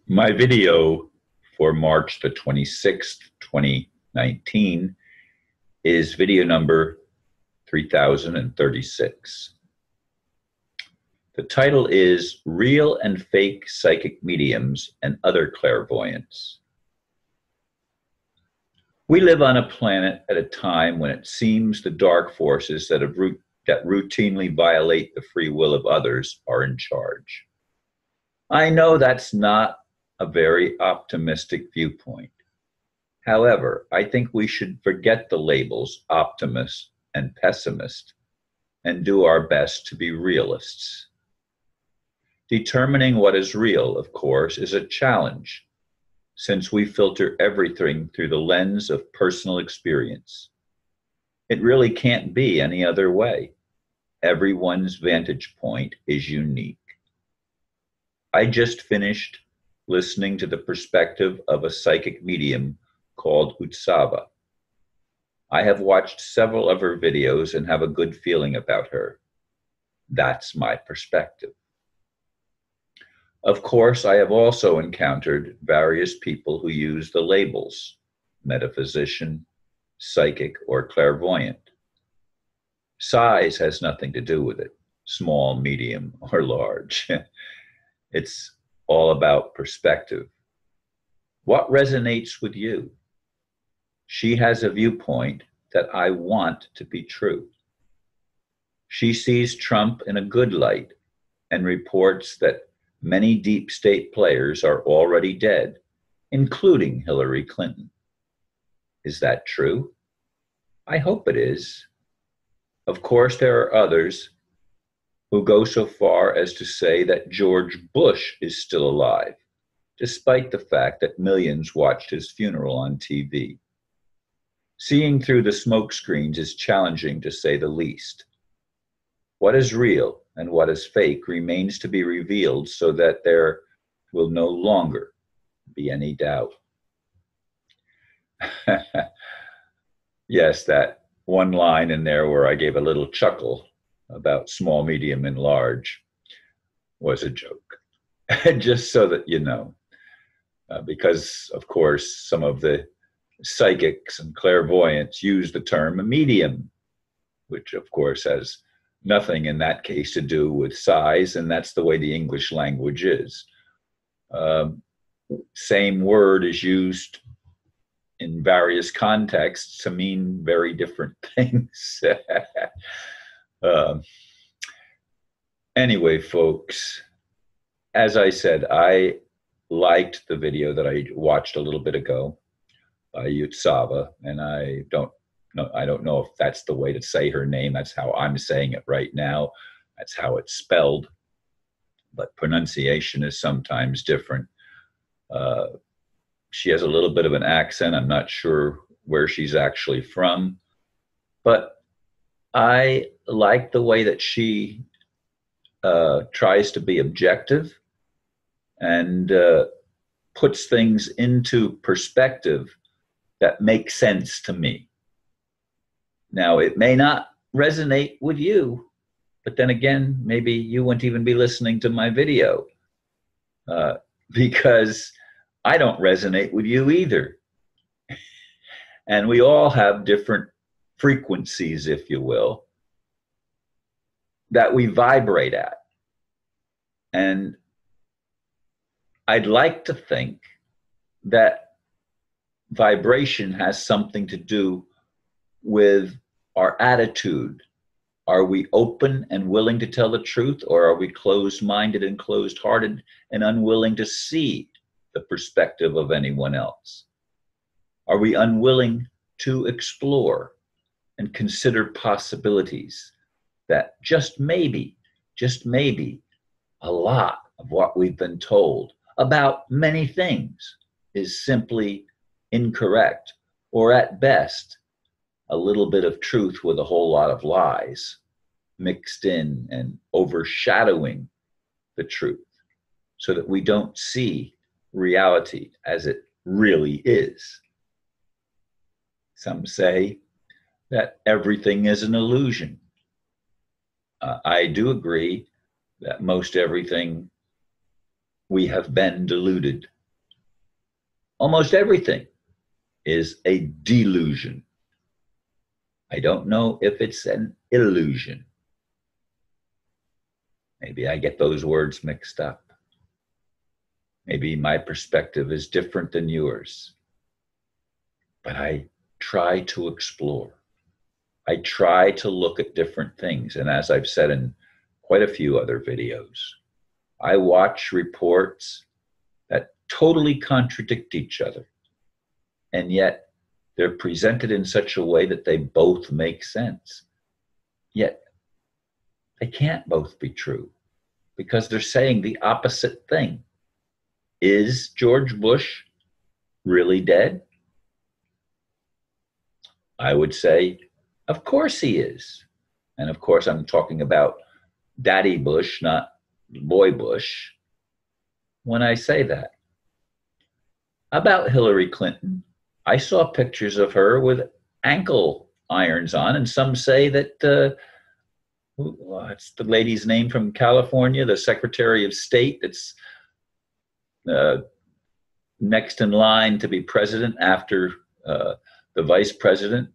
My video for March the 26th, 2019 is video number 3036. The title is Real and Fake Psychic Mediums and Other Clairvoyants. We live on a planet at a time when it seems the dark forces that routinely violate the free will of others are in charge. I know that's not a very optimistic viewpoint. However, I think we should forget the labels optimist and pessimist and do our best to be realists. Determining what is real, of course, is a challenge, since we filter everything through the lens of personal experience. It really can't be any other way. Everyone's vantage point is unique. I just finished listening to the perspective of a psychic medium called Utsava. I have watched several of her videos and have a good feeling about her. That's my perspective. Of course, I have also encountered various people who use the labels metaphysician, psychic, or clairvoyant. Size has nothing to do with it, small, medium, or large. It's all about perspective. What resonates with you? She has a viewpoint that I want to be true. She sees Trump in a good light and reports that many deep state players are already dead, including Hillary Clinton. Is that true? I hope it is. Of course, there are others who go so far as to say that George Bush is still alive, despite the fact that millions watched his funeral on TV. Seeing through the smokescreens is challenging, to say the least. What is real and what is fake remains to be revealed so that there will no longer be any doubt. Yes, that one line in there where I gave a little chuckle about small, medium, and large was a joke. Just so that you know, because of course some of the psychics and clairvoyants use the term medium, which of course has nothing in that case to do with size, and that's the way the English language is. Same word is used in various contexts to mean very different things. Anyway, folks, as I said, I liked the video that I watched a little bit ago by Utsava, and I don't know if that's the way to say her name. That's how I'm saying it right now. That's how it's spelled, but pronunciation is sometimes different. She has a little bit of an accent. I'm not sure where she's actually from, but I like the way that she tries to be objective and puts things into perspective that make sense to me. Now, it may not resonate with you, but then again, maybe you wouldn't even be listening to my video because I don't resonate with you either. And we all have different frequencies, if you will, that we vibrate at. And I'd like to think that vibration has something to do with our attitude. Are we open and willing to tell the truth, or are we closed-minded and closed-hearted and unwilling to see the perspective of anyone else? Are we unwilling to explore and consider possibilities that just maybe, a lot of what we've been told about many things is simply incorrect, or at best, a little bit of truth with a whole lot of lies mixed in and overshadowing the truth so that we don't see reality as it really is. Some say that everything is an illusion. I do agree that most everything we have been deluded Almost everything is a delusion. I don't know if it's an illusion. Maybe I get those words mixed up. Maybe my perspective is different than yours. But I try to explore. I try to look at different things. And as I've said in quite a few other videos, I watch reports that totally contradict each other. And yet they're presented in such a way that they both make sense. Yet they can't both be true because they're saying the opposite thing. Is George Bush really dead? I would say, of course he is. And of course, I'm talking about Daddy Bush, not Boy Bush, when I say that. About Hillary Clinton, I saw pictures of her with ankle irons on, and some say that, what's the lady's name from California, the Secretary of State that's next in line to be president after the vice president,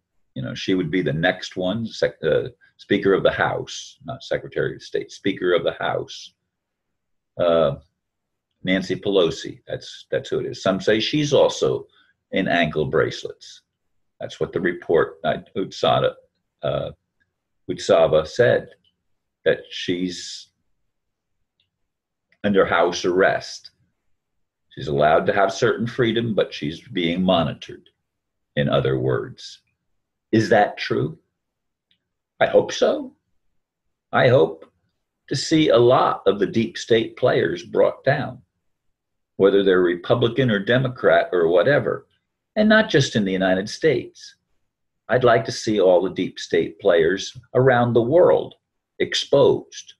she would be the next one, Speaker of the House, not Secretary of State, Speaker of the House. Nancy Pelosi, that's who it is. Some say she's also in ankle bracelets. That's what the report, Utsava said, that she's under house arrest. She's allowed to have certain freedom, but she's being monitored, in other words. Is that true? I hope so. I hope to see a lot of the deep state players brought down, whether they're Republican or Democrat or whatever, and not just in the United States. I'd like to see all the deep state players around the world exposed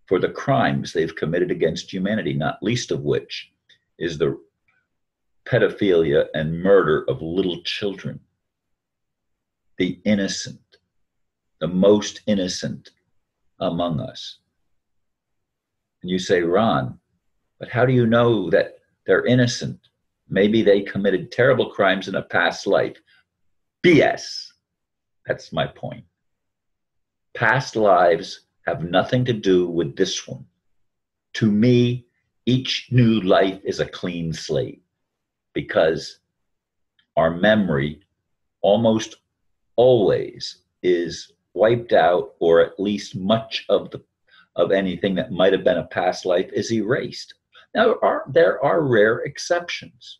for the crimes they've committed against humanity, not least of which is the pedophilia and murder of little children. The innocent, the most innocent among us. And you say, Ron, but how do you know that they're innocent? Maybe they committed terrible crimes in a past life. BS. That's my point. Past lives have nothing to do with this one. To me, each new life is a clean slate because our memory almost always is wiped out, or at least much of anything that might have been a past life is erased. Now, there are rare exceptions,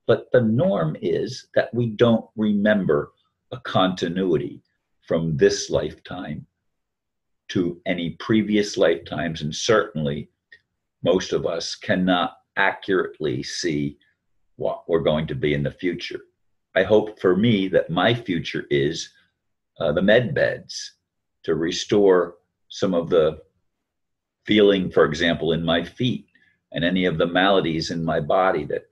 but the norm is that we don't remember a continuity from this lifetime to any previous lifetimes, and certainly most of us cannot accurately see what we're going to be in the future. I hope for me that my future is the med beds to restore some of the feeling, for example, in my feet and any of the maladies in my body that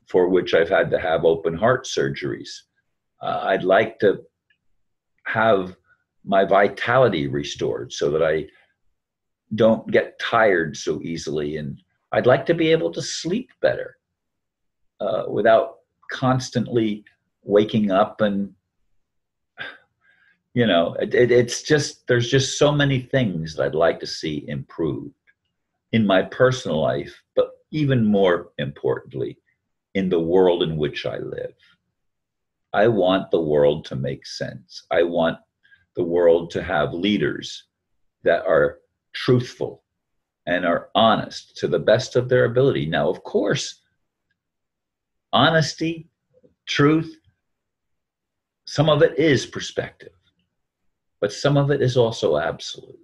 for which I've had to have open heart surgeries. I'd like to have my vitality restored so that I don't get tired so easily. And I'd like to be able to sleep better without constantly waking up. And, it's just, there's just so many things that I'd like to see improved in my personal life, but even more importantly, in the world in which I live. I want the world to make sense. I want the world to have leaders that are truthful and are honest to the best of their ability. Now, of course, honesty, truth, some of it is perspective, but some of it is also absolute.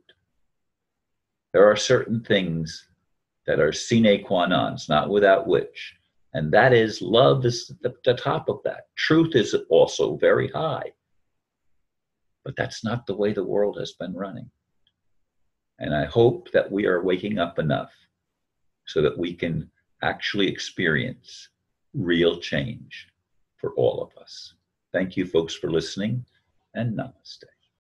There are certain things that are sine qua nons, not without which, and that is love is the top of that. Truth is also very high, but that's not the way the world has been running. And I hope that we are waking up enough so that we can actually experience real change for all of us. Thank you, folks, for listening, and namaste.